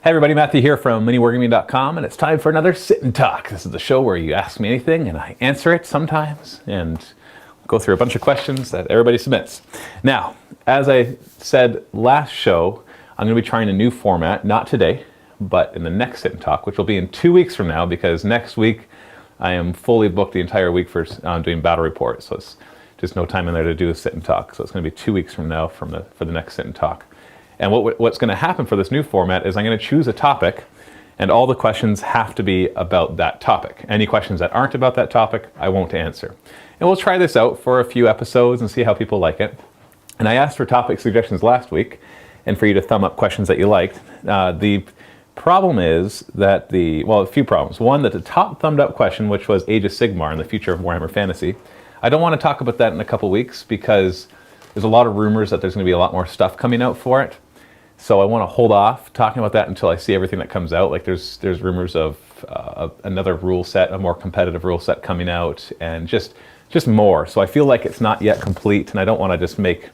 Hey everybody, Matthew here from miniwargaming.com, and it's time for another Sit and Talk. This is the show where you ask me anything and I answer it sometimes and go through a bunch of questions that everybody submits. Now, as I said last show, I'm going to be trying a new format, not today, but in the next Sit and Talk, which will be in 2 weeks from now, because next week I am fully booked the entire week for doing battle reports, so it's just no time in there to do a Sit and Talk. So it's going to be 2 weeks from now for the next Sit and Talk. And what's going to happen for this new format is I'm going to choose a topic, and all the questions have to be about that topic. Any questions that aren't about that topic, I won't answer. And we'll try this out for a few episodes and see how people like it. And I asked for topic suggestions last week, and for you to thumb up questions that you liked. The problem is that a few problems. One, that the top thumbed up question, which was Age of Sigmar and the future of Warhammer Fantasy, I don't want to talk about that in a couple weeks because there's a lot of rumors that there's going to be a lot more stuff coming out for it. So I want to hold off talking about that until I see everything that comes out. Like there's rumors of another rule set, a more competitive rule set coming out, and just more. So I feel like it's not yet complete, and I don't want to just make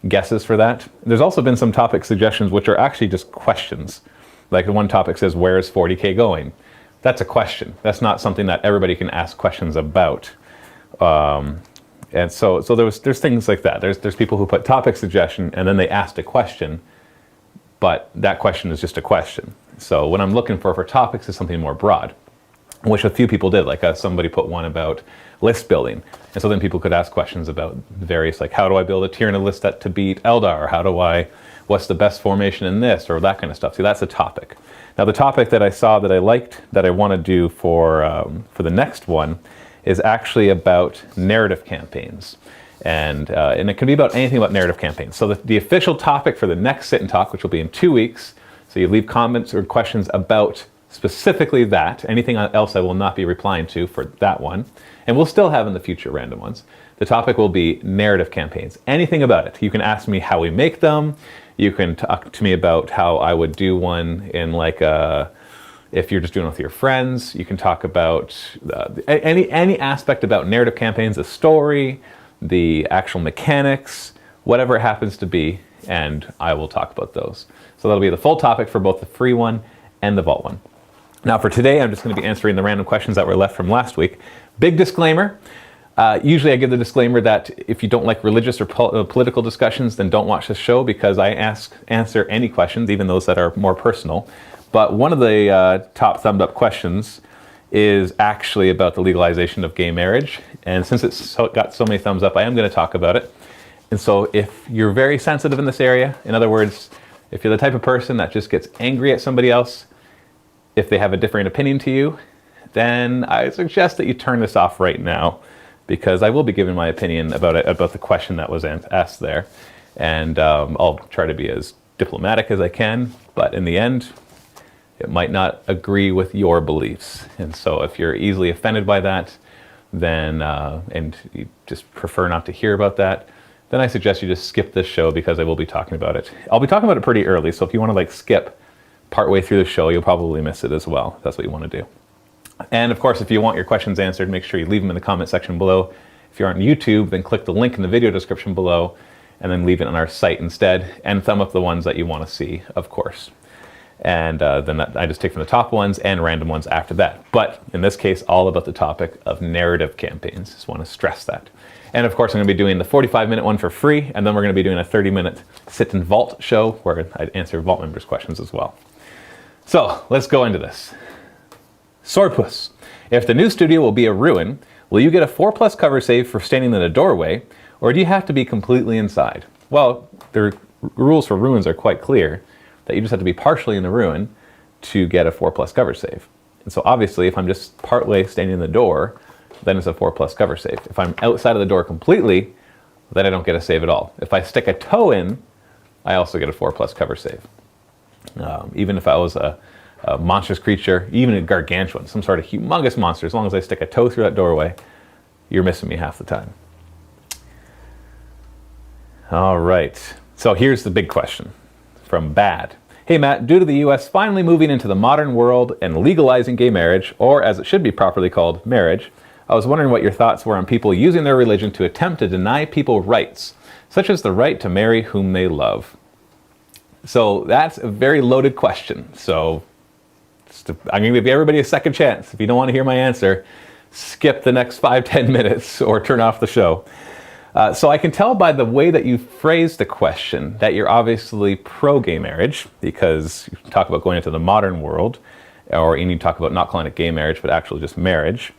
guesses for that. There's also been some topic suggestions which are actually just questions. Like the one topic says, where is 40K going? That's a question. That's not something that everybody can ask questions about. And so there's things like that. There's people who put topic suggestion and then they asked a question, but that question is just a question. So what I'm looking for topics is something more broad, which a few people did. Like somebody put one about list building, and so then people could ask questions about various, like, how do I build a Tyranid list to beat Eldar? What's the best formation in this, or that kind of stuff. See, that's a topic. Now the topic that I saw that I liked, that I want to do for the next one, is actually about narrative campaigns. And it can be about anything about narrative campaigns. So the official topic for the next Sit and Talk, which will be in 2 weeks, so you leave comments or questions about specifically that. Anything else I will not be replying to for that one. And we'll still have in the future random ones. The topic will be narrative campaigns. Anything about it. You can ask me how we make them. You can talk to me about how I would do one in like if you're just doing it with your friends. You can talk about any aspect about narrative campaigns, the story, the actual mechanics, whatever it happens to be, and I will talk about those. So that'll be the full topic for both the free one and the vault one. Now for today, I'm just going to be answering the random questions that were left from last week. Big disclaimer. Usually I give the disclaimer that if you don't like religious or political discussions, then don't watch this show, because I answer any questions, even those that are more personal. But one of the top thumbed up questions is actually about the legalization of gay marriage. And since it's got so many thumbs up, I am going to talk about it. And so if you're very sensitive in this area, in other words, if you're the type of person that just gets angry at somebody else if they have a different opinion to you, then I suggest that you turn this off right now, because I will be giving my opinion about the question that was asked there. And I'll try to be as diplomatic as I can, but in the end, it might not agree with your beliefs. And so if you're easily offended by that, then and you just prefer not to hear about that, then I suggest you just skip this show, because I will be talking about it. I'll be talking about it pretty early, so if you want to like skip partway through the show, you'll probably miss it as well. That's what you want to do. And of course, if you want your questions answered, make sure you leave them in the comment section below. If you're on YouTube, then click the link in the video description below, and then leave it on our site instead, and thumb up the ones that you want to see, of course. And then I just take from the top ones and random ones after that. But in this case, all about the topic of narrative campaigns. Just want to stress that. And of course, I'm going to be doing the 45-minute one for free, and then we're going to be doing a 30-minute Sit and Vault show where I answer Vault members' questions as well. So let's go into this. Swordpuss, if the new studio will be a ruin, will you get a 4+ cover save for standing in a doorway, or do you have to be completely inside? Well, the rules for ruins are quite clear, that you just have to be partially in the ruin to get a 4+ cover save. And so obviously, if I'm just partway standing in the door, then it's a 4+ cover save. If I'm outside of the door completely, then I don't get a save at all. If I stick a toe in, I also get a 4+ cover save. Even if I was a monstrous creature, even a gargantuan, some sort of humongous monster, as long as I stick a toe through that doorway, you're missing me half the time. All right, so here's the big question from Bad. Hey Matt, due to the US finally moving into the modern world and legalizing gay marriage, or as it should be properly called, marriage, I was wondering what your thoughts were on people using their religion to attempt to deny people rights, such as the right to marry whom they love. So that's a very loaded question. So I'm going to give everybody a second chance. If you don't want to hear my answer, skip the next 5-10 minutes or turn off the show. So I can tell by the way that you phrased the question that you're obviously pro-gay marriage, because you talk about going into the modern world, or you talk about not calling it gay marriage, but actually just marriage.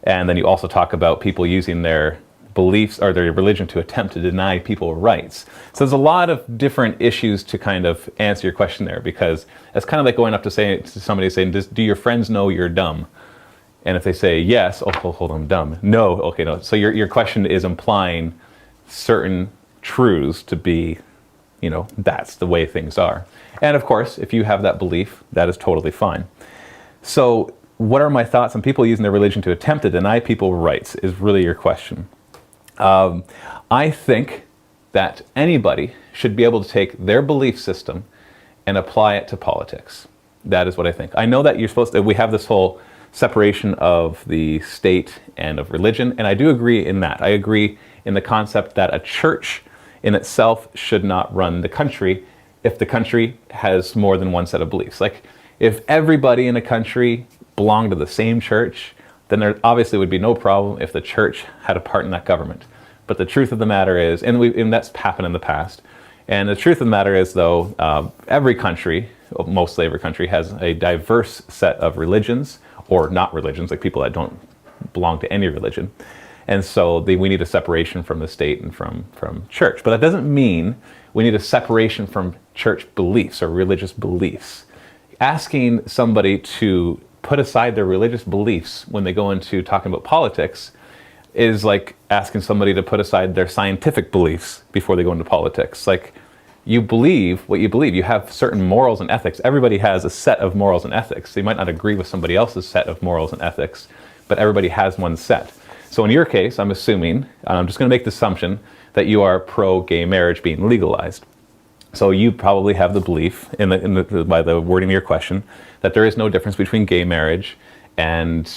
And then you also talk about people using their beliefs or their religion to attempt to deny people rights. So there's a lot of different issues to kind of answer your question there, because it's kind of like going up to somebody saying, do your friends know you're dumb? And if they say yes, oh, hold on, dumb. No, okay, no. So your question is implying certain truths to be, that's the way things are. And of course, if you have that belief, that is totally fine. So what are my thoughts on people using their religion to attempt to deny people rights is really your question. I think that anybody should be able to take their belief system and apply it to politics. That is what I think. I know that we have this whole separation of the state and of religion, and I do agree in that. I agree in the concept that a church in itself should not run the country if the country has more than one set of beliefs. Like, if everybody in a country belonged to the same church, then there obviously would be no problem if the church had a part in that government. But the truth of the matter is, and that's happened in the past, and the truth of the matter is, though, every country, mostly every country, has a diverse set of religions, or not religions, like people that don't belong to any religion. And so we need a separation from the state and from church. But that doesn't mean we need a separation from church beliefs or religious beliefs. Asking somebody to put aside their religious beliefs when they go into talking about politics is like asking somebody to put aside their scientific beliefs before they go into politics. Like, you believe what you believe. You have certain morals and ethics. Everybody has a set of morals and ethics. So you might not agree with somebody else's set of morals and ethics, but everybody has one set. So in your case, I'm assuming, and I'm just going to make the assumption, that you are pro-gay marriage being legalized. So you probably have the belief, by the wording of your question, that there is no difference between gay marriage and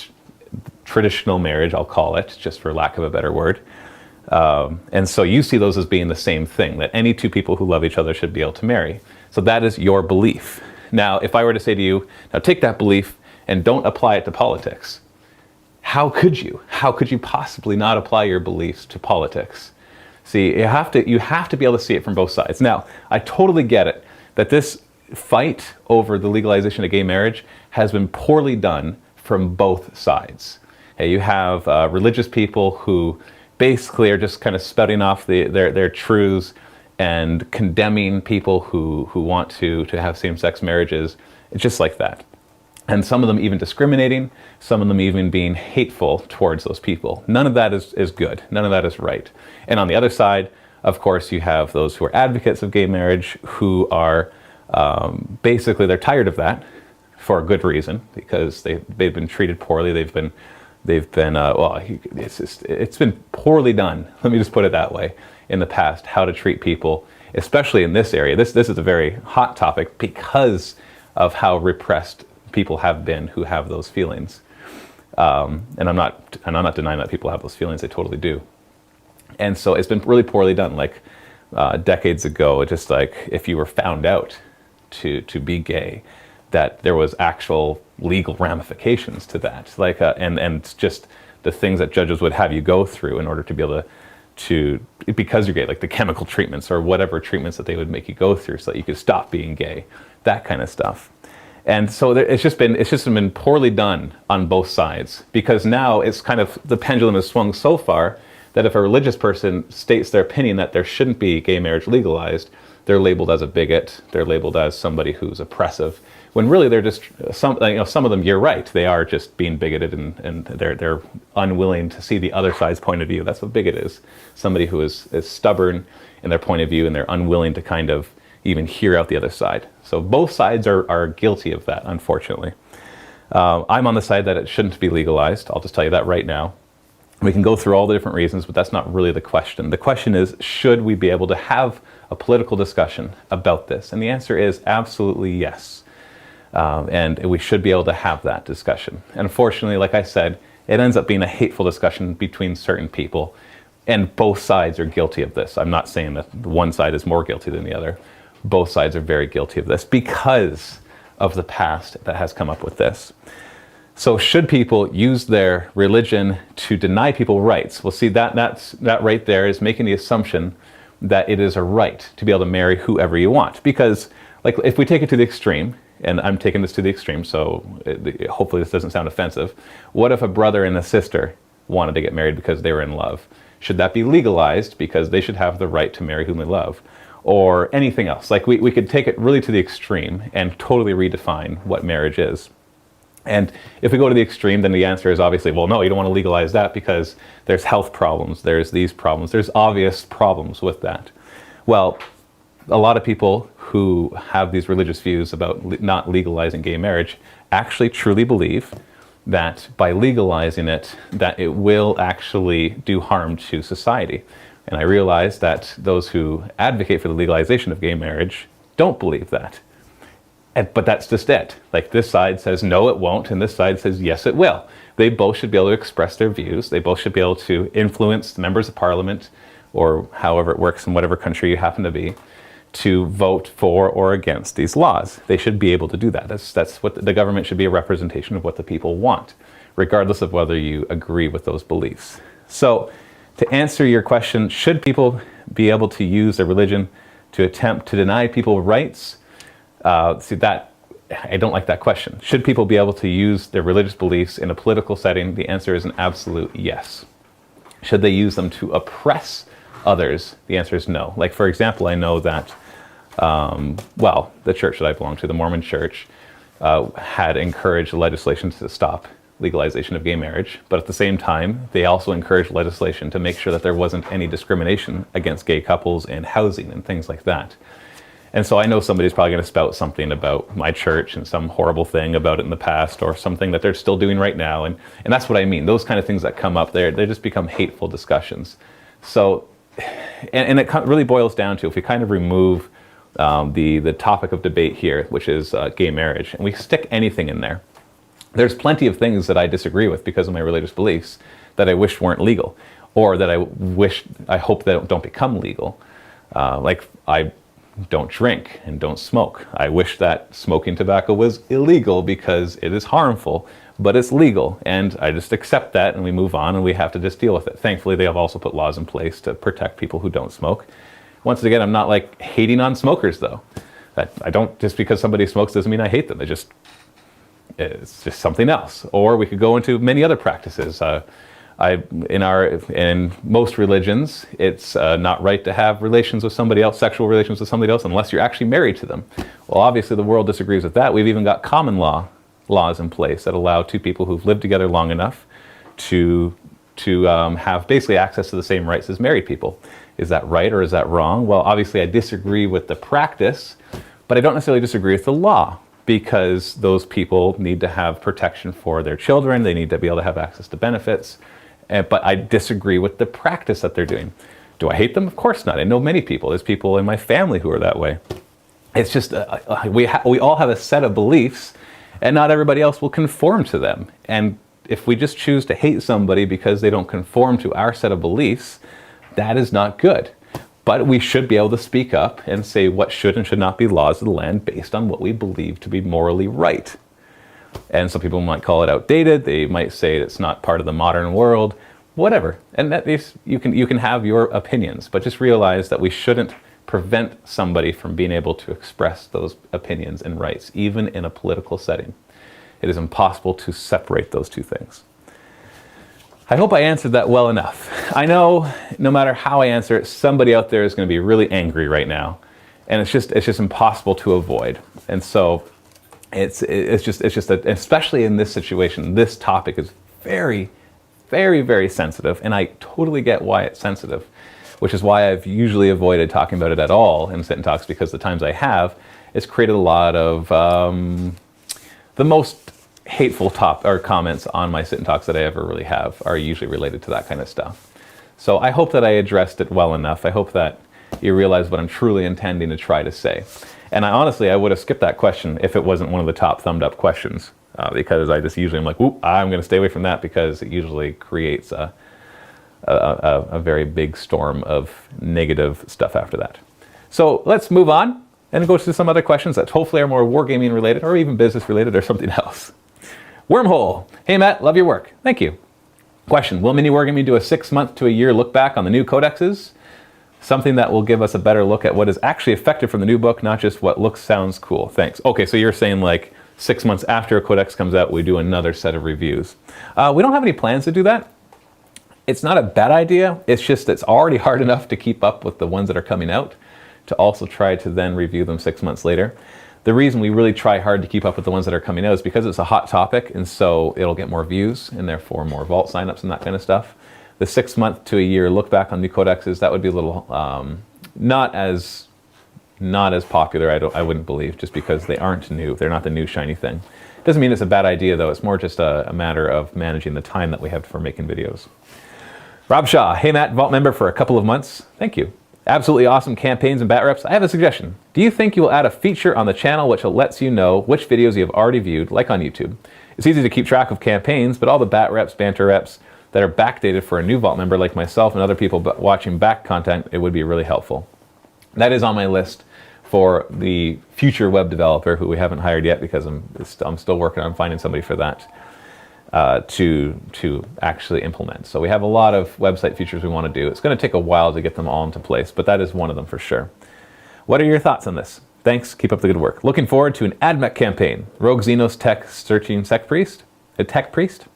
traditional marriage, I'll call it, just for lack of a better word. And so you see those as being the same thing, that any two people who love each other should be able to marry. So that is your belief. Now, if I were to say to you, now take that belief and don't apply it to politics, how could you? How could you possibly not apply your beliefs to politics? See, you have to be able to see it from both sides. Now, I totally get it, that this fight over the legalization of gay marriage has been poorly done from both sides. Okay, you have religious people who basically are just kind of spouting off their truths and condemning people who want to have same-sex marriages. It's just like that. And some of them even discriminating, some of them even being hateful towards those people. None of that is good. None of that is right. And on the other side, of course, you have those who are advocates of gay marriage who are basically, they're tired of that for a good reason, because they've been treated poorly. It's been poorly done. Let me just put it that way. In the past, how to treat people, especially in this area. This is a very hot topic because of how repressed people have been who have those feelings. And I'm not denying that people have those feelings. They totally do. And so it's been really poorly done. Like decades ago, just like if you were found out to be gay, that there was actual legal ramifications to that. Like and just the things that judges would have you go through in order to be able to because you're gay, like the chemical treatments or whatever treatments that they would make you go through so that you could stop being gay, that kind of stuff. And so it's just been poorly done on both sides, because now it's kind of, the pendulum has swung so far that if a religious person states their opinion that there shouldn't be gay marriage legalized, they're labeled as a bigot, they're labeled as somebody who's oppressive, when really they're just, some of them, you're right, they are just being bigoted and they're unwilling to see the other side's point of view. That's what bigot is. Somebody who is stubborn in their point of view and they're unwilling to kind of even hear out the other side. So both sides are guilty of that, unfortunately. I'm on the side that it shouldn't be legalized. I'll just tell you that right now. We can go through all the different reasons, but that's not really the question. The question is, should we be able to have a political discussion about this? And the answer is absolutely yes. And we should be able to have that discussion. And unfortunately, like I said, it ends up being a hateful discussion between certain people, and both sides are guilty of this. I'm not saying that one side is more guilty than the other, both sides are very guilty of this because of the past that has come up with this. So should people use their religion to deny people rights? Well, see, that right there is making the assumption that it is a right to be able to marry whoever you want. Because, like, if we take it to the extreme, and I'm taking this to the extreme, so hopefully this doesn't sound offensive. What if a brother and a sister wanted to get married because they were in love? Should that be legalized because they should have the right to marry whom they love? Or anything else? Like, we could take it really to the extreme and totally redefine what marriage is. And if we go to the extreme, then the answer is obviously, well, no, you don't want to legalize that because there's health problems, there's these problems, there's obvious problems with that. Well, a lot of people who have these religious views about not legalizing gay marriage actually truly believe that by legalizing it, that it will actually do harm to society. And I realize that those who advocate for the legalization of gay marriage don't believe that. But that's just it. Like, this side says, no, it won't, and this side says, yes, it will. They both should be able to express their views. They both should be able to influence members of parliament, or however it works in whatever country you happen to be, to vote for or against these laws. They should be able to do that. That's what the government should be, a representation of what the people want, regardless of whether you agree with those beliefs. So, to answer your question, should people be able to use their religion to attempt to deny people rights? I don't like that question. Should people be able to use their religious beliefs in a political setting? The answer is an absolute yes. Should they use them to oppress others? The answer is no. Like, for example, I know that, the church that I belong to, the Mormon church, had encouraged legislation to stop legalization of gay marriage, but at the same time, they also encouraged legislation to make sure that there wasn't any discrimination against gay couples in housing and things like that. And so I know somebody's probably going to spout something about my church and some horrible thing about it in the past, or something that they're still doing right now. And that's what I mean. Those kind of things that come up, they just become hateful discussions. So, and it really boils down to, if we kind of remove the topic of debate here, which is gay marriage, and we stick anything in there, there's plenty of things that I disagree with because of my religious beliefs that I wish weren't legal, or that I hope that don't become legal. Like, I don't drink and don't smoke. I wish that smoking tobacco was illegal because it is harmful, but it's legal, and I just accept that, and we move on, and we have to just deal with it. Thankfully, they have also put laws in place to protect people who don't smoke. Once again, I'm not like hating on smokers, though. I don't, just because somebody smokes doesn't mean I hate them. It's just something else. Or we could go into many other practices. In most religions, it's not right to have relations with somebody else, sexual relations with somebody else, unless you're actually married to them. Well, obviously the world disagrees with that. We've even got common laws in place that allow two people who've lived together long enough to have basically access to the same rights as married people. Is that right or is that wrong? Well, obviously I disagree with the practice, but I don't necessarily disagree with the law, because those people need to have protection for their children. They need to be able to have access to benefits. But I disagree with the practice that they're doing. Do I hate them? Of course not. I know many people. There's people in my family who are that way. It's just, we all have a set of beliefs, and not everybody else will conform to them. And if we just choose to hate somebody because they don't conform to our set of beliefs, that is not good. But we should be able to speak up and say what should and should not be laws of the land based on what we believe to be morally right. And some people might call it outdated. They might say it's not part of the modern world, whatever. And that is, you can have your opinions, but just realize that we shouldn't prevent somebody from being able to express those opinions and rights, even in a political setting. It is impossible to separate those two things. I hope I answered that well enough. I know no matter how I answer it, somebody out there is going to be really angry right now, and it's just impossible to avoid. And so it's just that, especially in this situation, this topic is very, very, very sensitive, and I totally get why it's sensitive, which is why I've usually avoided talking about it at all in sit and talks, because the times I have, it's created a lot of the most hateful comments on my sit and talks that I ever really have are usually related to that kind of stuff. So I hope that I addressed it well enough. I hope that you realize what I'm truly intending to try to say. And I would have skipped that question if it wasn't one of the top thumbed up questions, because I just usually am like, ooh, I'm going to stay away from that, because it usually creates a very big storm of negative stuff after that. So let's move on. and go to some other questions that hopefully are more wargaming related or even business related or something else. Wormhole. Hey Matt, love your work. Thank you. Question, will Mini Wargaming do a 6-month to a year look back on the new codexes? Something that will give us a better look at what is actually effective from the new book, not just what looks, sounds cool. Thanks. Okay, so you're saying like 6 months after a codex comes out, we do another set of reviews. We don't have any plans to do that. It's not a bad idea. It's just it's already hard enough to keep up with the ones that are coming out to also try to then review them 6 months later. The reason we really try hard to keep up with the ones that are coming out is because it's a hot topic, and so it'll get more views and therefore more vault signups and that kind of stuff. The 6-month to a year look back on new codexes, that would be a little not as popular, I wouldn't believe, just because they aren't new. They're not the new shiny thing. Doesn't mean it's a bad idea though. It's more just a matter of managing the time that we have for making videos. Rob Shaw, hey Matt, Vault member for a couple of months. Thank you. Absolutely awesome campaigns and bat reps. I have a suggestion. Do you think you will add a feature on the channel which lets you know which videos you have already viewed, like on YouTube? It's easy to keep track of campaigns, but all the bat reps, banter reps that are backdated for a new Vault member like myself and other people watching back content, it would be really helpful. That is on my list for the future web developer who we haven't hired yet because I'm still working on finding somebody for that. To actually implement. So we have a lot of website features we want to do. It's going to take a while to get them all into place, but that is one of them for sure. What are your thoughts on this? Thanks, keep up the good work. Looking forward to an AdMech campaign. Rogue Xenos Tech searching Tech Priest? A Tech Priest?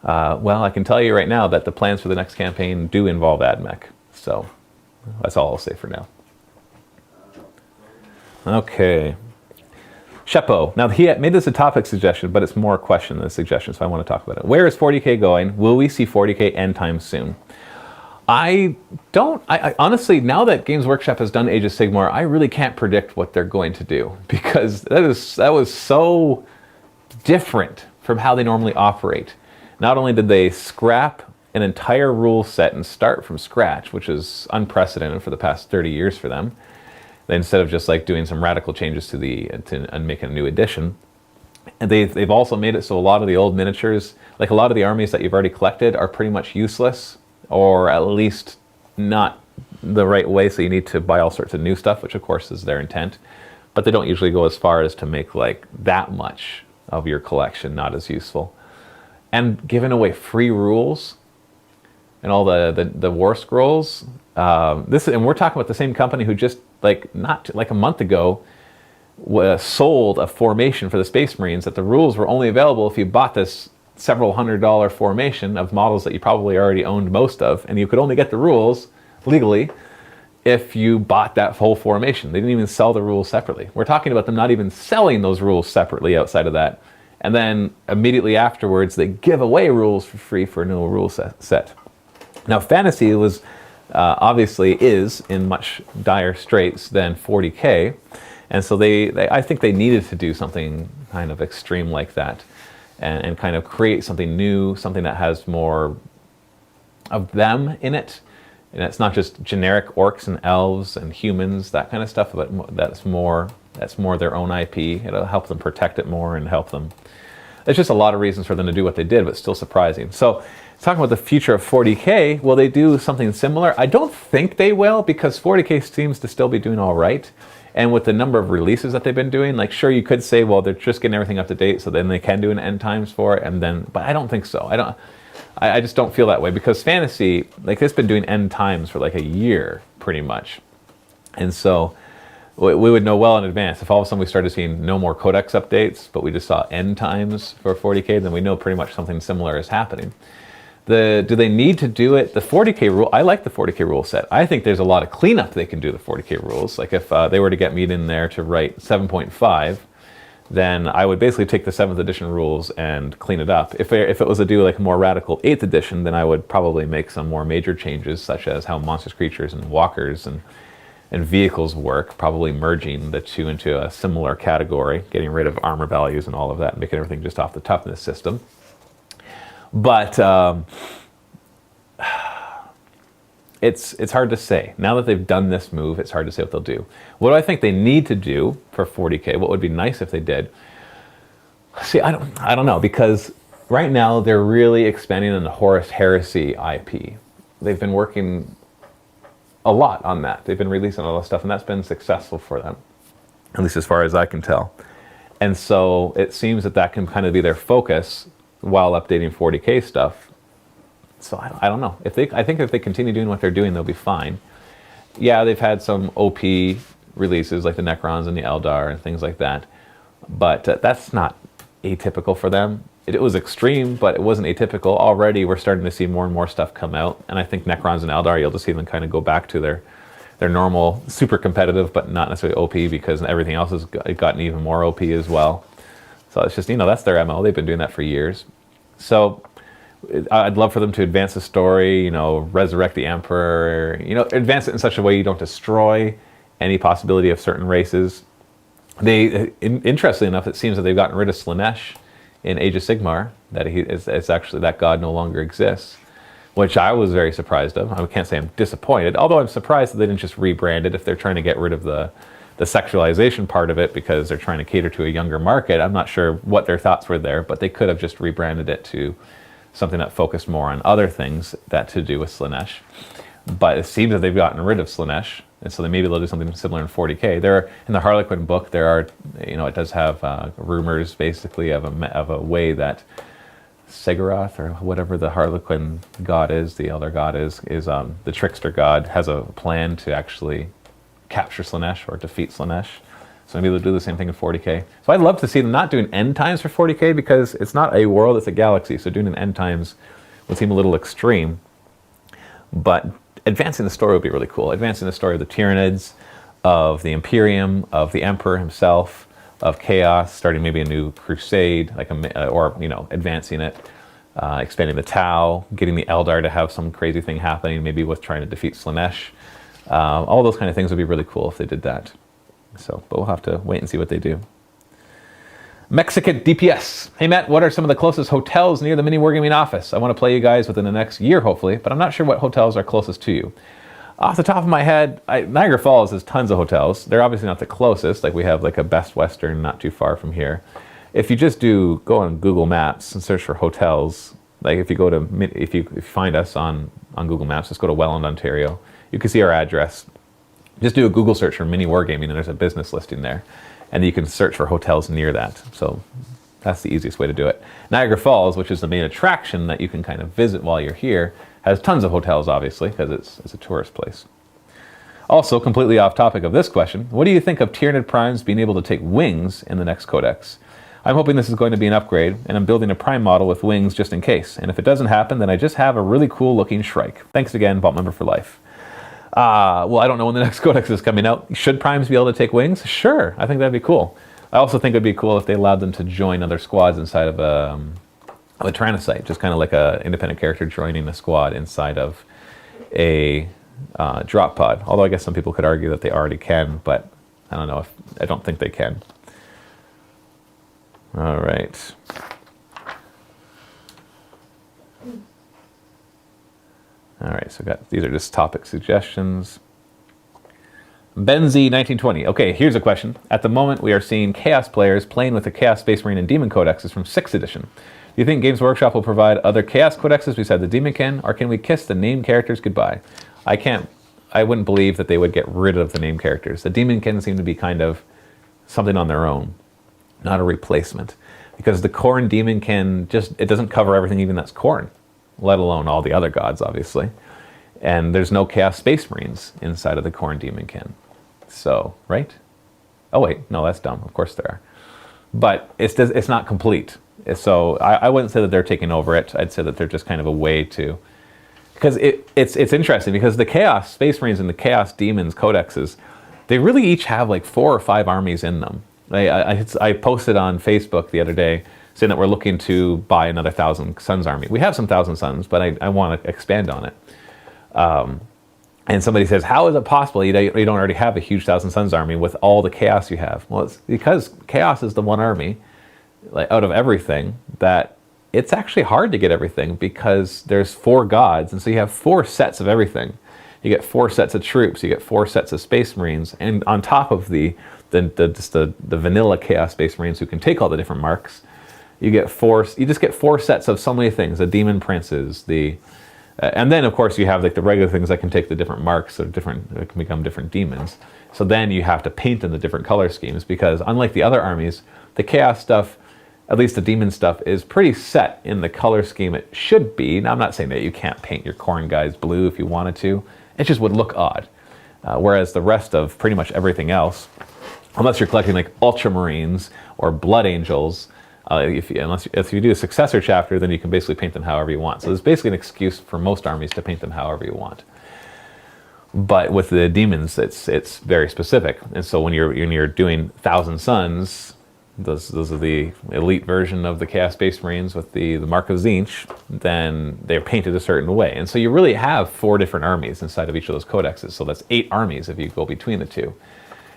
Well, I can tell you right now that the plans for the next campaign do involve AdMech. So that's all I'll say for now. Okay. Shepo. Now, he made this a topic suggestion, but it's more a question than a suggestion, so I want to talk about it. Where is 40K going? Will we see 40K end time soon? I honestly, now that Games Workshop has done Age of Sigmar, I really can't predict what they're going to do, because that was so different from how they normally operate. Not only did they scrap an entire rule set and start from scratch, which is unprecedented for the past 30 years for them, instead of just like doing some radical changes and making a new edition. And they've also made it so a lot of the old miniatures, like a lot of the armies that you've already collected, are pretty much useless, or at least not the right way, so you need to buy all sorts of new stuff, which of course is their intent. But they don't usually go as far as to make like that much of your collection not as useful. And giving away free rules and all the war scrolls, and we're talking about the same company who just not a month ago sold a formation for the Space Marines that the rules were only available if you bought this several $100 formation of models that you probably already owned most of, and you could only get the rules legally if you bought that whole formation. They didn't even sell the rules separately. We're talking about them not even selling those rules separately outside of that, and then immediately afterwards they give away rules for free for a new rule set. Now Fantasy was obviously is in much dire straits than 40K, and so I think they needed to do something kind of extreme like that, and kind of create something new, something that has more of them in it, and it's not just generic orcs and elves and humans, that kind of stuff, but that's more their own IP. It'll help them protect it more and help them. There's just a lot of reasons for them to do what they did, but still surprising. So talking about the future of 40K, will they do something similar? I don't think they will, because 40K seems to still be doing all right. And with the number of releases that they've been doing, like sure, you could say, well, they're just getting everything up to date, so then they can do an end times for it, but I don't think so. I just don't feel that way, because Fantasy, it's been doing end times for like a year, pretty much. And so we would know well in advance. If all of a sudden we started seeing no more codex updates, but we just saw end times for 40K, then we know pretty much something similar is happening. Do they need to do it? The 40K rule, I like the 40K rule set. I think there's a lot of cleanup they can do the 40K rules. Like if they were to get me in there to write 7.5, then I would basically take the 7th edition rules and clean it up. If it was to do like a more radical 8th edition, then I would probably make some more major changes, such as how monstrous creatures and walkers and vehicles work, probably merging the two into a similar category, getting rid of armor values and all of that, and making everything just off the toughness system. But it's hard to say. Now that they've done this move, it's hard to say what they'll do. What do I think they need to do for 40K? What would be nice if they did? See, I don't know, because right now they're really expanding on the Horus Heresy IP. They've been working a lot on that. They've been releasing a lot of stuff, and that's been successful for them. at least as far as I can tell. And so it seems that can kind of be their focus while updating 40K stuff. So I don't know. I think if they continue doing what they're doing, they'll be fine. Yeah, they've had some OP releases like the Necrons and the Eldar and things like that, but that's not atypical for them. It was extreme, but it wasn't atypical. Already we're starting to see more and more stuff come out, and I think Necrons and Eldar, you'll just see them kind of go back to their normal, super competitive, but not necessarily OP, because everything else has gotten even more OP as well. So it's just, that's their MO. They've been doing that for years. So I'd love for them to advance the story, resurrect the Emperor, advance it in such a way you don't destroy any possibility of certain races. Interestingly enough, it seems that they've gotten rid of Slaanesh in Age of Sigmar, that it's actually that god no longer exists, which I was very surprised of. I can't say I'm disappointed, although I'm surprised that they didn't just rebrand it if they're trying to get rid of the sexualization part of it because they're trying to cater to a younger market. I'm not sure what their thoughts were there, but they could have just rebranded it to something that focused more on other things that to do with Slaanesh. But it seems that they've gotten rid of Slaanesh, and so maybe they'll do something similar in 40K. In the Harlequin book, there are, it does have rumors basically of a way that Segarath, or whatever the Harlequin god is, the elder god is the trickster god, has a plan to actually capture Slaanesh or defeat Slaanesh. So maybe they'll do the same thing in 40K. So I'd love to see them not doing end times for 40K, because it's not a world, it's a galaxy. So doing an end times would seem a little extreme. But advancing the story would be really cool. Advancing the story of the Tyranids, of the Imperium, of the Emperor himself, of Chaos, starting maybe a new crusade, advancing it, expanding the Tau, getting the Eldar to have some crazy thing happening, maybe with trying to defeat Slaanesh. All those kind of things would be really cool if they did that. So, but we'll have to wait and see what they do. Mexican DPS. Hey Matt, what are some of the closest hotels near the Mini Wargaming Office? I want to play you guys within the next year, hopefully, but I'm not sure what hotels are closest to you. Off the top of my head, Niagara Falls has tons of hotels. They're obviously not the closest. Like we have like a Best Western not too far from here. If you just go on Google Maps and search for hotels, like if you find us on Google Maps, just go to Welland, Ontario. You can see our address. Just do a Google search for Mini Wargaming, and there's a business listing there. And you can search for hotels near that. So that's the easiest way to do it. Niagara Falls, which is the main attraction that you can kind of visit while you're here, has tons of hotels, obviously, because it's a tourist place. Also, completely off topic of this question, what do you think of Tyranid Primes being able to take wings in the next codex? I'm hoping this is going to be an upgrade, and I'm building a Prime model with wings just in case. And if it doesn't happen, then I just have a really cool looking Shrike. Thanks again, Vault Member for Life. Well, I don't know when the next codex is coming out. Should primes be able to take wings? Sure, I think that'd be cool. I also think it'd be cool if they allowed them to join other squads inside of a Tyrannocyte, just kind of like an independent character joining a squad inside of a drop pod. Although I guess some people could argue that they already can, but I don't know. I don't think they can. All right. All right, so these are just topic suggestions. Benzie 1920. Okay, here's a question. At the moment, we are seeing Chaos players playing with the Chaos Space Marine and Demon codexes from 6th edition. Do you think Games Workshop will provide other Chaos codexes besides the Demonkin, or can we kiss the named characters goodbye? I wouldn't believe that they would get rid of the named characters. The Demonkin seem to be kind of something on their own, not a replacement. Because the Khorne Demonkin it doesn't cover everything even that's Khorne, let alone all the other gods, obviously. And there's no Chaos Space Marines inside of the Khorne Demonkin. So, right? Oh wait, no, that's dumb. Of course there are. But it's not complete. So I wouldn't say that they're taking over it. I'd say that they're just kind of a way to... Because it's interesting, because the Chaos Space Marines and the Chaos Demons codexes, they really each have like 4 or 5 armies in them. I posted on Facebook the other day saying that we're looking to buy another 1,000 Suns army. We have some 1,000 Suns, but I want to expand on it. And somebody says, how is it possible you don't already have a huge 1,000 Suns army with all the Chaos you have? Well, it's because Chaos is the one army, like, out of everything, that it's actually hard to get everything, because there's 4 gods, and so you have 4 sets of everything. You get 4 sets of troops, you get 4 sets of Space Marines, and on top of the vanilla Chaos Space Marines who can take all the different marks, you just get 4 sets of so many things: the Demon Princes, and then of course you have like the regular things that can take the different marks, that can become different demons. So then you have to paint them the different color schemes, because unlike the other armies, the Chaos stuff, at least the Demon stuff, is pretty set in the color scheme it should be. Now, I'm not saying that you can't paint your Khorne guys blue if you wanted to. It just would look odd. Whereas the rest of pretty much everything else, unless you're collecting like Ultramarines or Blood Angels, if you do a successor chapter, then you can basically paint them however you want. So there's basically an excuse for most armies to paint them however you want. But with the Demons, it's very specific. And so when you're doing Thousand Suns, those are the elite version of the Chaos Space Marines with the Mark of Tzeentch, then they're painted a certain way. And so you really have 4 different armies inside of each of those codexes. So that's 8 armies if you go between the two.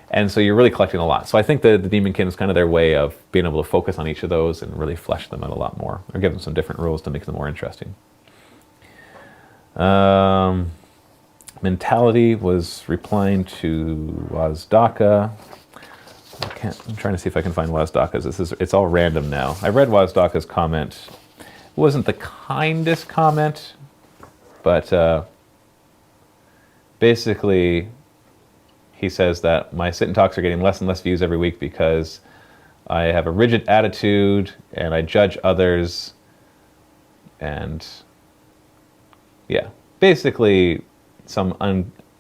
And so you're really collecting a lot. So I think the Demonkin is kind of their way of being able to focus on each of those and really flesh them out a lot more, or give them some different rules to make them more interesting. Mentality was replying to Wazdaka. I'm trying to see if I can find Wazdaka's. It's all random now. I read Wazdaka's comment. It wasn't the kindest comment, but basically he says that my sit and talks are getting less and less views every week because I have a rigid attitude and I judge others, and yeah, basically some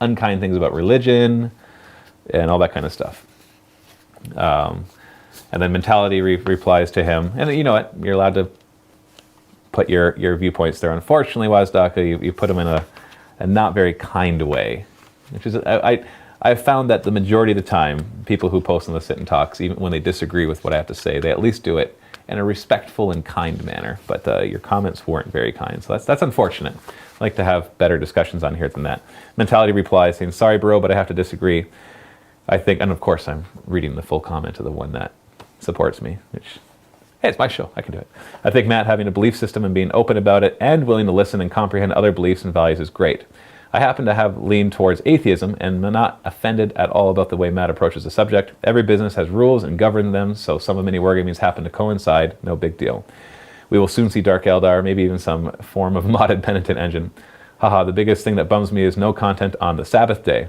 unkind things about religion and all that kind of stuff. And then Mentality replies to him, and you know what, you're allowed to put your viewpoints there. Unfortunately, Wazdaka, you put them in a not very kind way, which is I've found that the majority of the time, people who post on the sit and talks, even when they disagree with what I have to say, they at least do it in a respectful and kind manner. But your comments weren't very kind, so that's unfortunate. I like to have better discussions on here than that. Mentality replies saying, "Sorry, bro, but I have to disagree. I think," and of course I'm reading the full comment of the one that supports me, which, hey, it's my show, I can do it. "I think Matt having a belief system and being open about it and willing to listen and comprehend other beliefs and values is great. I happen to have leaned towards atheism and am not offended at all about the way Matt approaches the subject. Every business has rules and govern them, so some of Mini Wargamings happen to coincide, no big deal. We will soon see Dark Eldar, maybe even some form of modded Penitent engine. Haha, the biggest thing that bums me is no content on the Sabbath day."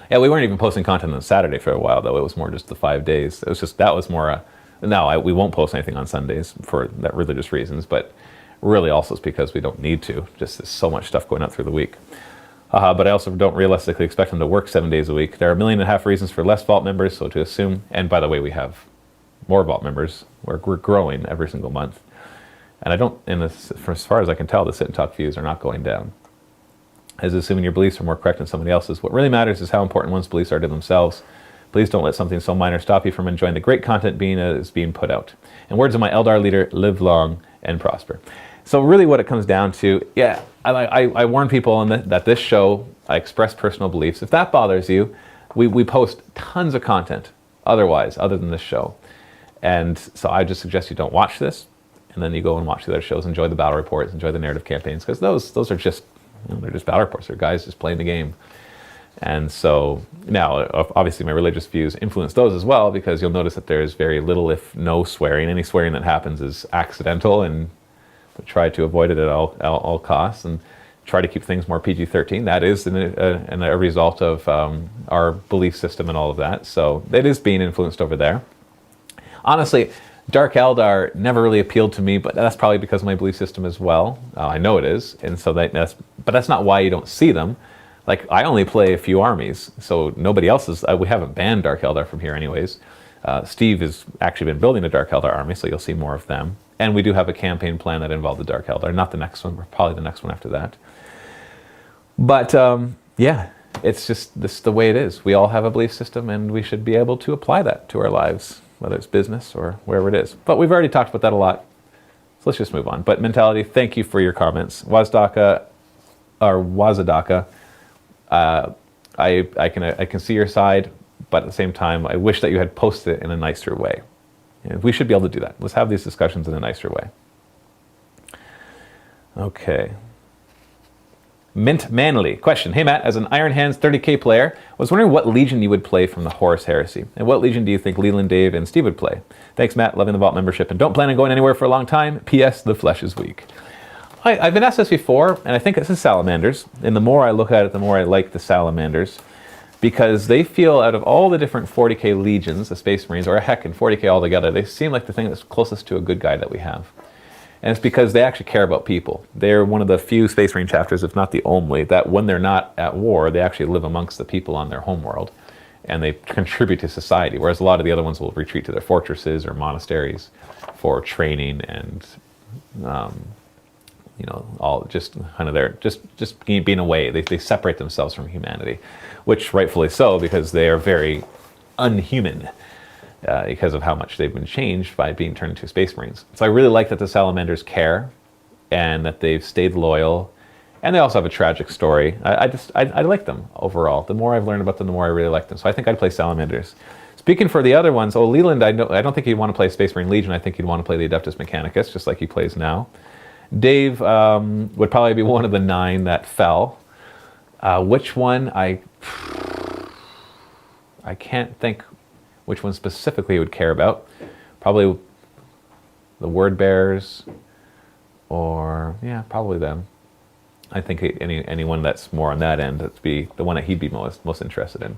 Yeah, we weren't even posting content on Saturday for a while, though. It was more just the 5 days. It was just, that was more we won't post anything on Sundays for that religious reasons, but really also it's because we don't need to. Just there's so much stuff going out through the week. But I also don't realistically expect them to work 7 days a week. There are 1.5 million reasons for less Vault members, so to assume, and by the way, we have more Vault members. We're growing every single month. And I don't, for as far as I can tell, the sit and talk views are not going down. As assuming your beliefs are more correct than somebody else's. What really matters is how important one's beliefs are to themselves. Please don't let something so minor stop you from enjoying the great content is being put out. In words of my Eldar leader, live long and prosper. So really what it comes down to, yeah, I warn people that this show, I express personal beliefs. If that bothers you, we post tons of content other than this show. And so I just suggest you don't watch this, and then you go and watch the other shows, enjoy the battle reports, enjoy the narrative campaigns, because those are just, they're just battle reports. They're guys just playing the game. And so now, obviously, my religious views influence those as well, because you'll notice that there's very little, if no swearing. Any swearing that happens is accidental, and we try to avoid it at all costs, and try to keep things more PG-13. That is a result of our belief system and all of that. So it is being influenced over there. Honestly, Dark Eldar never really appealed to me, but that's probably because of my belief system as well. I know it is, and so but that's not why you don't see them. Like, I only play a few armies, so nobody else is. We haven't banned Dark Eldar from here anyways. Steve has actually been building a Dark Eldar army, so you'll see more of them. And we do have a campaign plan that involved the Dark Eldar. Not the next one, probably the next one after that. But yeah, it's just the way it is. We all have a belief system, and we should be able to apply that to our lives, whether it's business or wherever it is. But we've already talked about that a lot, so let's just move on. But Mentality, thank you for your comments. Wazadaka, I can see your side, but at the same time, I wish that you had posted it in a nicer way. We should be able to do that. Let's have these discussions in a nicer way. Okay. Mint Manly. Question. Hey Matt, as an Iron Hands 30k player, I was wondering what Legion you would play from the Horus Heresy, and what Legion do you think Leland, Dave, and Steve would play? Thanks Matt, loving the Vault membership, and don't plan on going anywhere for a long time. P.S. The flesh is weak. I've been asked this before, and I think this is Salamanders, and the more I look at it, the more I like the Salamanders. because they feel out of all the different 40K legions, the Space Marines, or heck, in 40K altogether, they seem like the thing that's closest to a good guy that we have. And it's because they actually care about people. They're one of the few Space Marine chapters, if not the only, that when they're not at war, they actually live amongst the people on their homeworld. And they contribute to society, whereas a lot of the other ones will retreat to their fortresses or monasteries for training and, all just kind of their, just being away. They separate themselves from humanity, which rightfully so, because they are very unhuman. Because of how much they've been changed by being turned into Space Marines. So I really like that the Salamanders care and that they've stayed loyal. And they also have a tragic story. I like them overall. The more I've learned about them, the more I really like them. So I think I'd play Salamanders. Speaking for the other ones, Leland, I don't think he'd want to play Space Marine Legion. I think he'd want to play the Adeptus Mechanicus, just like he plays now. Dave would probably be one of the 9 that fell. Which one? I can't think which one specifically he would care about. Probably the Word Bearers, or yeah, probably them. I think anyone that's more on that end, that'd be the one that he'd be most interested in.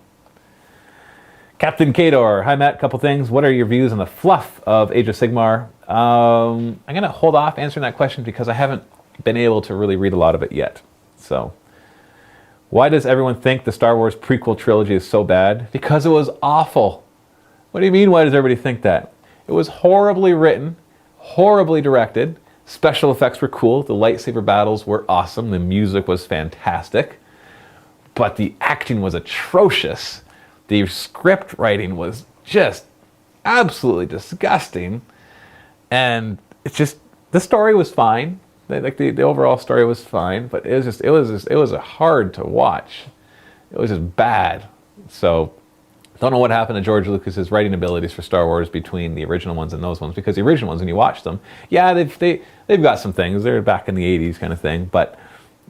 Captain Kador, hi Matt, couple things. What are your views on the fluff of Age of Sigmar? I'm going to hold off answering that question because I haven't been able to really read a lot of it yet. So, why does everyone think the Star Wars prequel trilogy is so bad? Because it was awful. What do you mean, why does everybody think that? It was horribly written, horribly directed. Special effects were cool. The lightsaber battles were awesome. The music was fantastic. But the acting was atrocious. The script writing was just absolutely disgusting. And it's just, the story was fine. The overall story was fine, but it was hard to watch. It was just bad. So, don't know what happened to George Lucas's writing abilities for Star Wars between the original ones and those ones, because the original ones, when you watch them, yeah, they've got some things. They're back in the 80s kind of thing, but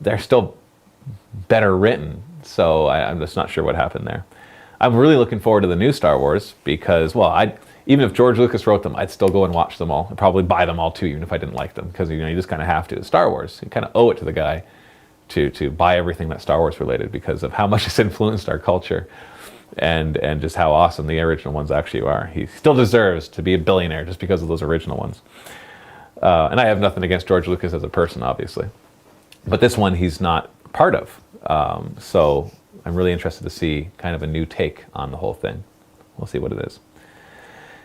they're still better written. So I'm just not sure what happened there. I'm really looking forward to the new Star Wars because, well, even if George Lucas wrote them, I'd still go and watch them all. I'd probably buy them all too, even if I didn't like them, because you just kind of have to. It's Star Wars, you kind of owe it to the guy to buy everything that's Star Wars related because of how much it's influenced our culture. And just how awesome the original ones actually are. He still deserves to be a billionaire just because of those original ones. And I have nothing against George Lucas as a person, obviously. But this one he's not part of. So I'm really interested to see kind of a new take on the whole thing. We'll see what it is.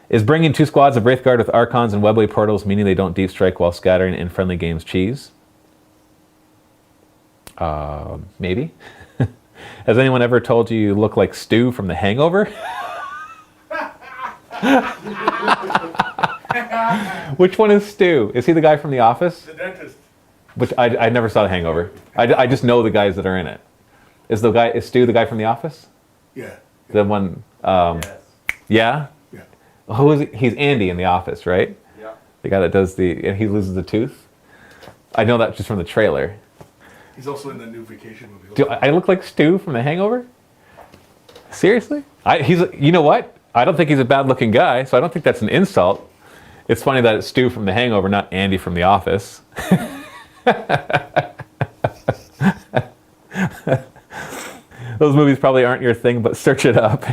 Is bringing 2 squads of Wraithguard with Archons and Webway portals meaning they don't deep strike while scattering in friendly games cheese? Maybe. Has anyone ever told you you look like Stu from The Hangover? Which one is Stu? Is he the guy from The Office? The dentist. Which I never saw The Hangover. I just know the guys that are in it. Is Stu the guy from The Office? Yeah. The one. Yes. Yeah. Yeah. Who is he? He's Andy in The Office, right? Yeah. The guy that does and he loses the tooth. I know that just from the trailer. He's also in the new Vacation movie. Do I look like Stu from The Hangover? Seriously? You know what? I don't think he's a bad-looking guy, so I don't think that's an insult. It's funny that it's Stu from The Hangover, not Andy from The Office. Those movies probably aren't your thing, but search it up.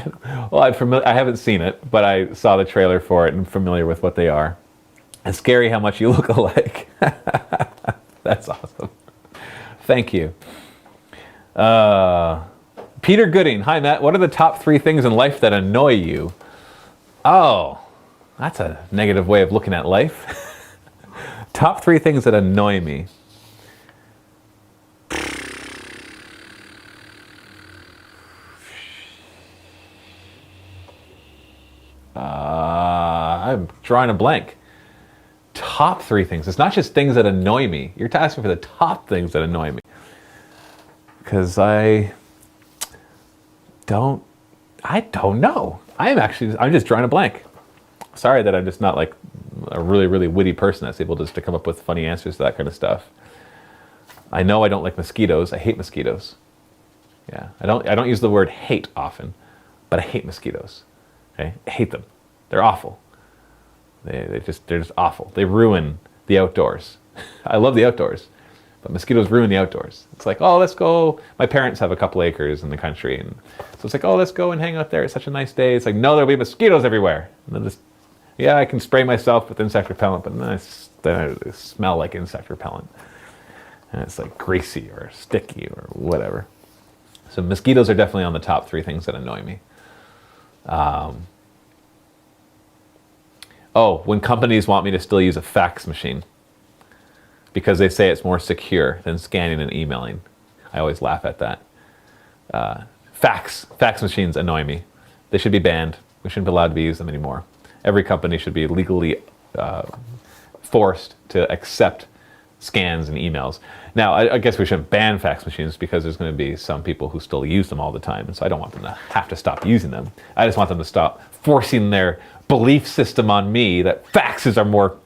Well, I haven't seen it, but I saw the trailer for it and I'm familiar with what they are. It's scary how much you look alike. That's awesome. Thank you. Peter Gooding. Hi, Matt. What are the top 3 things in life that annoy you? Oh, that's a negative way of looking at life. Top 3 things that annoy me. I'm drawing a blank. Top 3 things. It's not just things that annoy me. You're asking for the top things that annoy me. Because I don't know. I'm just drawing a blank. Sorry that I'm just not like a really, really witty person that's able just to come up with funny answers to that kind of stuff. I know I don't like mosquitoes. I hate mosquitoes. Yeah, I don't use the word hate often, but I hate mosquitoes. Okay, I hate them. They're awful. They're just awful. They ruin the outdoors. I love the outdoors, But mosquitoes ruin the outdoors. It's like, oh, let's go. My parents have a couple acres in the country. And so it's like, oh, let's go and hang out there. It's such a nice day. It's like, no, there'll be mosquitoes everywhere. And then yeah, I can spray myself with insect repellent, but then I smell like insect repellent. And it's like greasy or sticky or whatever. So mosquitoes are definitely on the top 3 things that annoy me. When companies want me to still use a fax machine because they say it's more secure than scanning and emailing. I always laugh at that. Fax machines annoy me. They should be banned. We shouldn't be allowed to use them anymore. Every company should be legally forced to accept scans and emails. Now, I guess we shouldn't ban fax machines because there's going to be some people who still use them all the time, and so I don't want them to have to stop using them. I just want them to stop forcing their belief system on me that faxes are more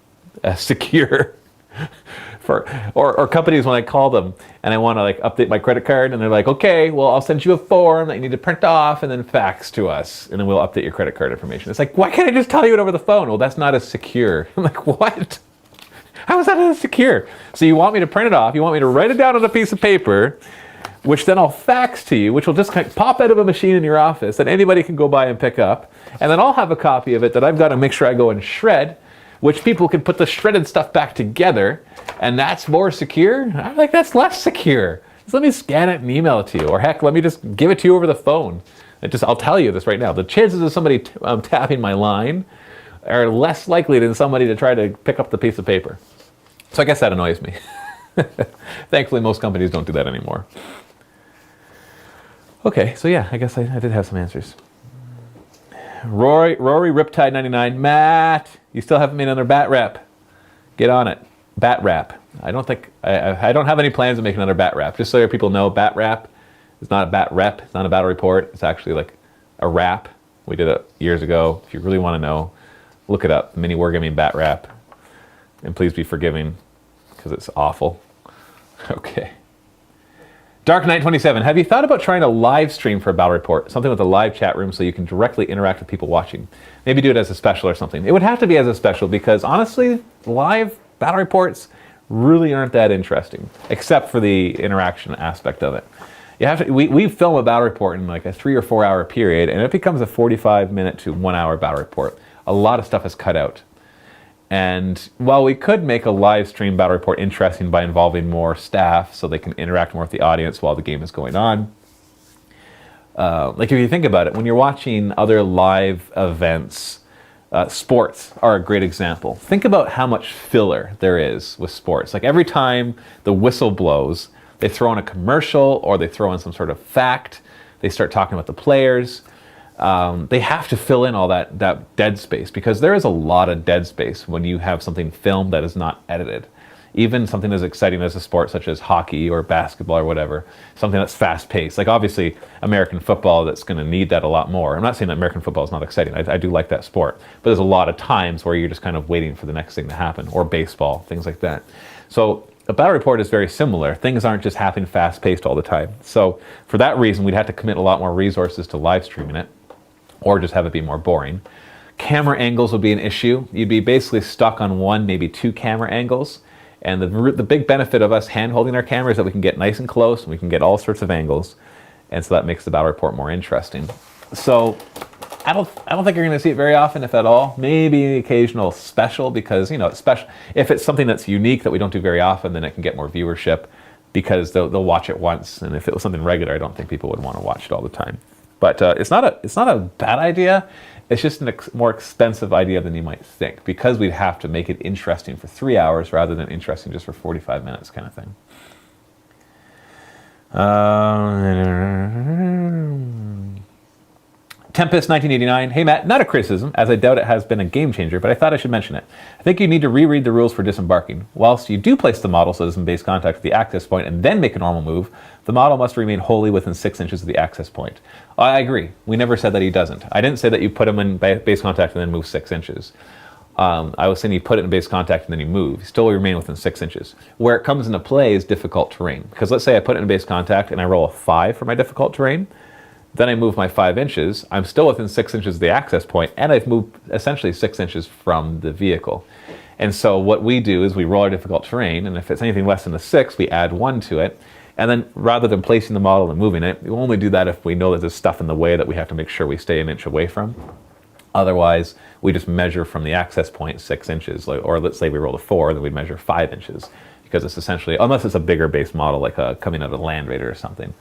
secure. Or companies, when I call them and I want to like update my credit card, and they're like, okay, well, I'll send you a form that you need to print off and then fax to us, and then we'll update your credit card information. It's like, why can't I just tell you it over the phone? Well, that's not as secure. I'm like, what? How is that as secure? So you want me to print it off, you want me to write it down on a piece of paper, which then I'll fax to you, which will just kind of pop out of a machine in your office that anybody can go by and pick up, and then I'll have a copy of it that I've got to make sure I go and shred, which people can put the shredded stuff back together, and that's more secure? I'm like, that's less secure. Just let me scan it and email it to you, or heck, let me just give it to you over the phone. I'll tell you this right now. The chances of somebody tapping my line are less likely than somebody to try to pick up the piece of paper. So I guess that annoys me. Thankfully, most companies don't do that anymore. Okay, so yeah, I guess I did have some answers. Rory Riptide 99, Matt, you still haven't made another bat rap. Get on it. Bat rap. I don't have any plans of making another bat rap. Just so people know, bat rap is not a bat rep. It's not a battle report. It's actually like a rap. We did it years ago. If you really want to know, look it up. Mini Wargaming bat rap. And please be forgiving because it's awful. Okay. Dark Knight 27, have you thought about trying to live stream for a battle report? Something with a live chat room so you can directly interact with people watching. Maybe do it as a special or something. It would have to be as a special because honestly, live battle reports really aren't that interesting, except for the interaction aspect of it. We film a battle report in like a 3 or 4 hour period, and it becomes a 45-minute to 1 hour battle report. A lot of stuff is cut out. And while we could make a live stream battle report interesting by involving more staff so they can interact more with the audience while the game is going on, like if you think about it, when you're watching other live events, sports are a great example. Think about how much filler there is with sports. Like every time the whistle blows, they throw in a commercial or they throw in some sort of fact. They start talking about the players. They have to fill in all that dead space because there is a lot of dead space when you have something filmed that is not edited. Even something as exciting as a sport such as hockey or basketball or whatever, something that's fast-paced. Like obviously American football, that's going to need that a lot more. I'm not saying that American football is not exciting. I do like that sport. But there's a lot of times where you're just kind of waiting for the next thing to happen, or baseball, things like that. So a battle report is very similar. Things aren't just happening fast-paced all the time. So for that reason, we'd have to commit a lot more resources to live streaming it, or just have it be more boring. Camera angles would be an issue. You'd be basically stuck on 1, maybe 2 camera angles. And the big benefit of us hand-holding our camera is that we can get nice and close, and we can get all sorts of angles. And so that makes the battle report more interesting. So I don't think you're going to see it very often, if at all. Maybe an occasional special, because it's special. If it's something that's unique that we don't do very often, then it can get more viewership because they'll watch it once. And if it was something regular, I don't think people would want to watch it all the time. But it's not a bad idea. It's just a more expensive idea than you might think, because we'd have to make it interesting for 3 hours rather than interesting just for 45 minutes kind of thing. Tempest 1989, hey Matt, not a criticism, as I doubt it has been a game changer, but I thought I should mention it. I think you need to reread the rules for disembarking. Whilst you do place the model so it is in base contact with the access point and then make a normal move, the model must remain wholly within 6 inches of the access point. I agree. We never said that he doesn't. I didn't say that you put him in base contact and then move 6 inches. I was saying you put it in base contact and then you move. You still remain within 6 inches. Where it comes into play is difficult terrain. Because let's say I put it in base contact and I roll a 5 for my difficult terrain. Then I move my 5 inches. I'm still within 6 inches of the access point, and I've moved essentially 6 inches from the vehicle. And so what we do is we roll our difficult terrain, and if it's anything less than a 6, we add 1 to it. And then rather than placing the model and moving it, we'll only do that if we know that there's stuff in the way that we have to make sure we stay an inch away from. Otherwise, we just measure from the access point 6 inches, or let's say we roll a 4, then we'd measure 5 inches, because it's essentially, unless it's a bigger base model like coming out of a Land Raider or something,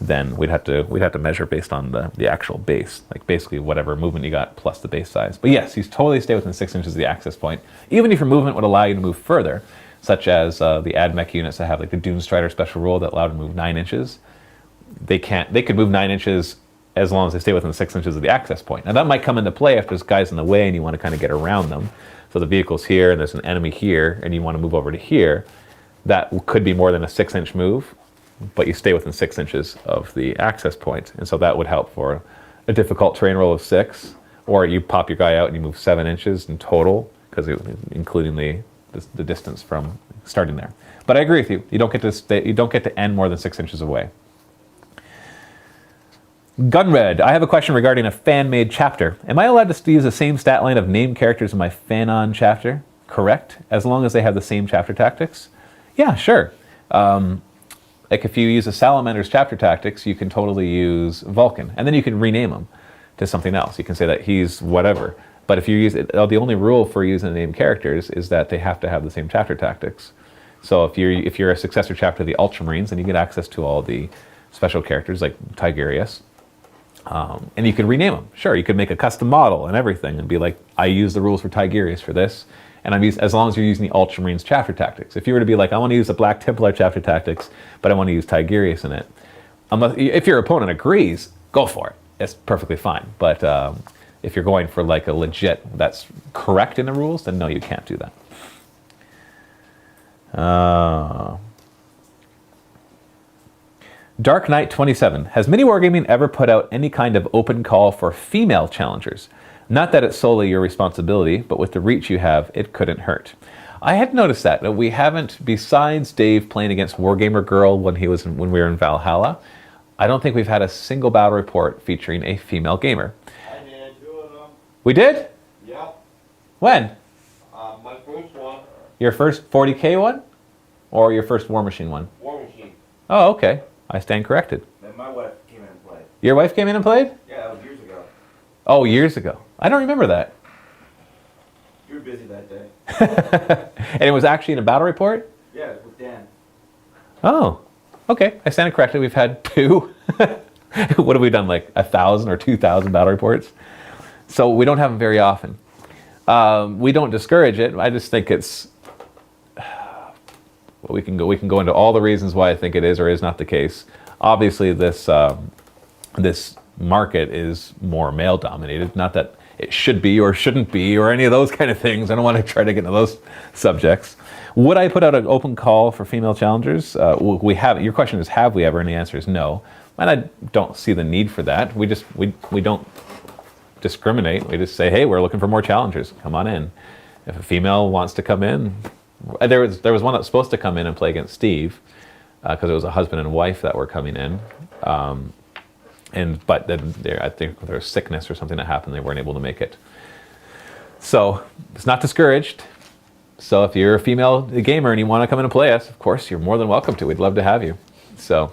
then we'd have to measure based on the actual base, like basically whatever movement you got plus the base size. But yes, you totally stay within 6 inches of the access point, even if your movement would allow you to move further, such as the AdMech units that have like the Dune Strider special rule that allow them to move 9 inches. They could move 9 inches as long as they stay within 6 inches of the access point. Now that might come into play if there's guys in the way and you want to kind of get around them. So the vehicle's here and there's an enemy here and you want to move over to here. That could be more than a 6-inch move, but you stay within 6 inches of the access point. And so that would help for a difficult terrain roll of 6, or you pop your guy out and you move 7 inches in total, because including the distance from starting there. But I agree with you. You don't get to end more than 6 inches away. Gunred, I have a question regarding a fan-made chapter. Am I allowed to use the same stat line of named characters in my fan-on chapter? Correct, as long as they have the same chapter tactics? Yeah, sure. Like if you use a Salamander's chapter tactics, you can totally use Vulcan, and then you can rename him to something else. You can say that he's whatever. But if you use it, the only rule for using named characters is that they have to have the same chapter tactics. So if you're a successor chapter of the Ultramarines, then you get access to all the special characters like Tigurius. And you could rename them. Sure, you could make a custom model and everything and be like, I use the rules for Tigurius for this, and as long as you're using the Ultramarines chapter tactics. If you were to be like, I want to use the Black Templar chapter tactics, but I want to use Tigurius in it, if your opponent agrees, go for it. It's perfectly fine. But if you're going for like a legit that's correct in the rules, then no, you can't do that. Dark Knight 27. Has Mini Wargaming ever put out any kind of open call for female challengers? Not that it's solely your responsibility, but with the reach you have, it couldn't hurt. I had noticed that. We haven't, besides Dave playing against Wargamer Girl when we were in Valhalla, I don't think we've had a single battle report featuring a female gamer. I did 2 of them. We did? Yeah. When? My first one, Your first 40K one? Or your first War Machine one? War Machine. Oh, okay. I stand corrected. Then my wife came in and played. Your wife came in and played? Yeah, that was years ago. Oh, years ago. I don't remember that. You were busy that day. And it was actually in a battle report? Yeah, with Dan. Oh, okay. I stand corrected. We've had 2. What have we done, like 1,000 or 2,000 battle reports? So we don't have them very often. We don't discourage it. I just think it's... We can go into all the reasons why I think it is or is not the case. Obviously, this market is more male dominated. Not that it should be or shouldn't be or any of those kind of things. I don't want to try to get into those subjects. Would I put out an open call for female challengers? We have. Your question is, have we ever? And the answer is no. And I don't see the need for that. We don't discriminate. We just say, hey, we're looking for more challengers. Come on in. If a female wants to come in, there was one that was supposed to come in and play against Steve, because it was a husband and wife that were coming in. But then I think there was sickness or something that happened. They weren't able to make it. So it's not discouraged. So if you're a female gamer and you want to come in and play us, of course, you're more than welcome to. We'd love to have you. So,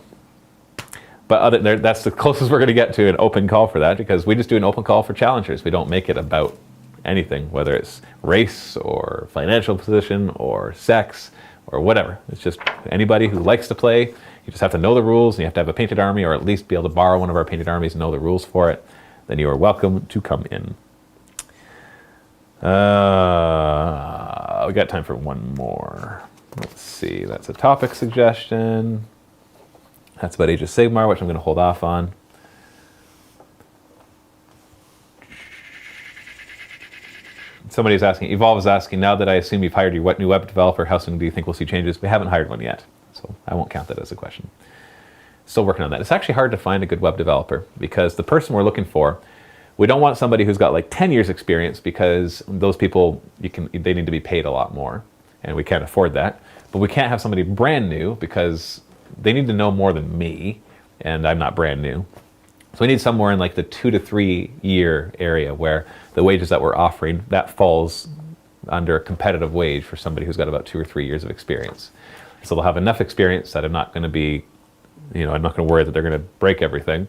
but that's the closest we're going to get to an open call for that, because we just do an open call for challengers. We don't make it about anything, whether it's race or financial position or sex or whatever. It's just anybody who likes to play. You just have to know the rules, and you have to have a painted army, or at least be able to borrow one of our painted armies and know the rules for it. Then you are welcome to come in. We got time for one more. Let's see. That's a topic suggestion. That's about Age of Sigmar, which I'm going to hold off on. Somebody's asking, Evolve is asking, now that I assume you've hired your new web developer, how soon do you think we'll see changes? We haven't hired one yet, so I won't count that as a question. Still working on that. It's actually hard to find a good web developer, because the person we're looking for, we don't want somebody who's got like 10 years experience, because those people, they need to be paid a lot more, and we can't afford that. But we can't have somebody brand new, because they need to know more than me, and I'm not brand new. So we need somewhere in like the 2 to 3 year area where the wages that we're offering, that falls under a competitive wage for somebody who's got about 2 or 3 years of experience. So they'll have enough experience that I'm not going to be, I'm not going to worry that they're going to break everything,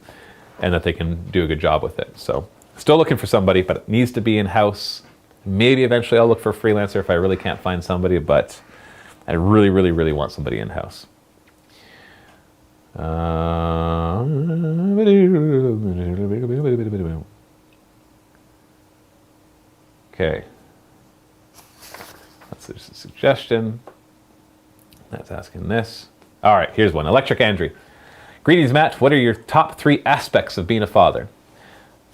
and that they can do a good job with it. So still looking for somebody, but it needs to be in-house. Maybe eventually I'll look for a freelancer if I really can't find somebody, but I really, really, really want somebody in-house. Okay. There's a suggestion. That's asking this. All right, here's one. Electric Andrew. Greetings, Matt. What are your top 3 aspects of being a father?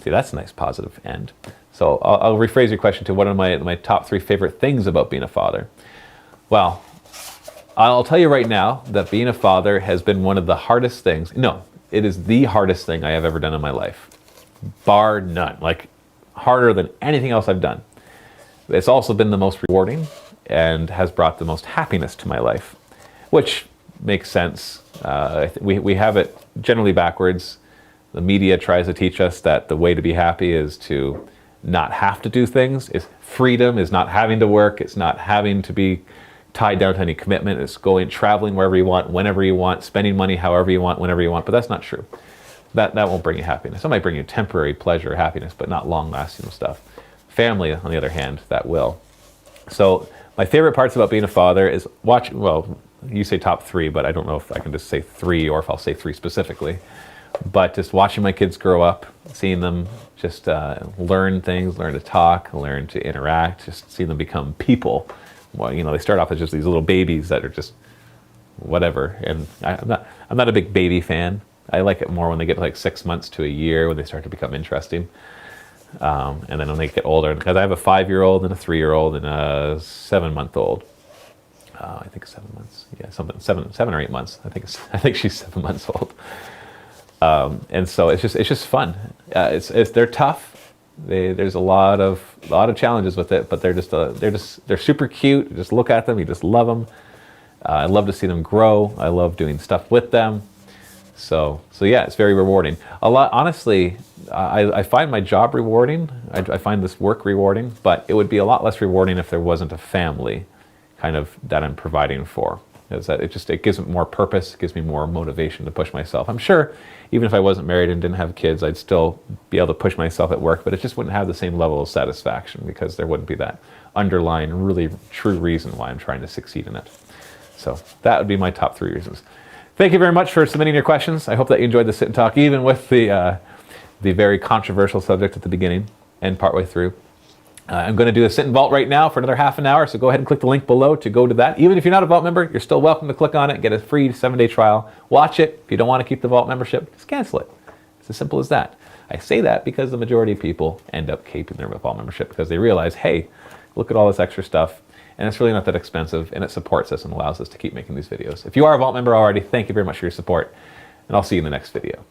See, that's a nice positive end. So I'll rephrase your question to what are my top 3 favorite things about being a father? Well, I'll tell you right now that being a father has been one of the hardest things. No, it is the hardest thing I have ever done in my life. Bar none. Like, harder than anything else I've done. It's also been the most rewarding and has brought the most happiness to my life, which makes sense. We have it generally backwards. The media tries to teach us that the way to be happy is to not have to do things. Is freedom is not having to work. It's not having to be tied down to any commitment. It's traveling wherever you want, whenever you want, spending money however you want, whenever you want. But that's not true. That won't bring you happiness. It might bring you temporary pleasure or happiness, but not long-lasting stuff. Family, on the other hand, that will. So my favorite parts about being a father is well, you say top 3, but I don't know if I can just say 3 or if I'll say 3 specifically. But just watching my kids grow up, seeing them just learn things, learn to talk, learn to interact, just seeing them become people. Well, they start off as just these little babies that are just whatever. And I'm not a big baby fan. I like it more when they get like 6 months to a year, when they start to become interesting. And then when they get older, because I have a 5-year-old and a 3-year-old and a 7-month-old. I think 7 months. Yeah, something 7 or 8 months. I think she's 7 months old. And so it's just fun. They're tough. There's a lot of challenges with it, but they're super cute. You just look at them, you just love them. I love to see them grow. I love doing stuff with them. So yeah, it's very rewarding. Honestly, I find my job rewarding. I find this work rewarding, but it would be a lot less rewarding if there wasn't a family kind of that I'm providing for. It gives me more purpose, it gives me more motivation to push myself. I'm sure even if I wasn't married and didn't have kids, I'd still be able to push myself at work, but it just wouldn't have the same level of satisfaction because there wouldn't be that underlying, really true reason why I'm trying to succeed in it. So that would be my top 3 reasons. Thank you very much for submitting your questions. I hope that you enjoyed the sit and talk, even with the very controversial subject at the beginning and partway through. I'm going to do a sit and vault right now for another half an hour, so go ahead and click the link below to go to that. Even if you're not a vault member, you're still welcome to click on it, get a free 7-day trial, watch it. If you don't want to keep the vault membership, just cancel it. It's as simple as that. I say that because the majority of people end up keeping their vault membership because they realize, hey, look at all this extra stuff, and it's really not that expensive, and it supports us and allows us to keep making these videos. If you are a vault member already, thank you very much for your support, and I'll see you in the next video.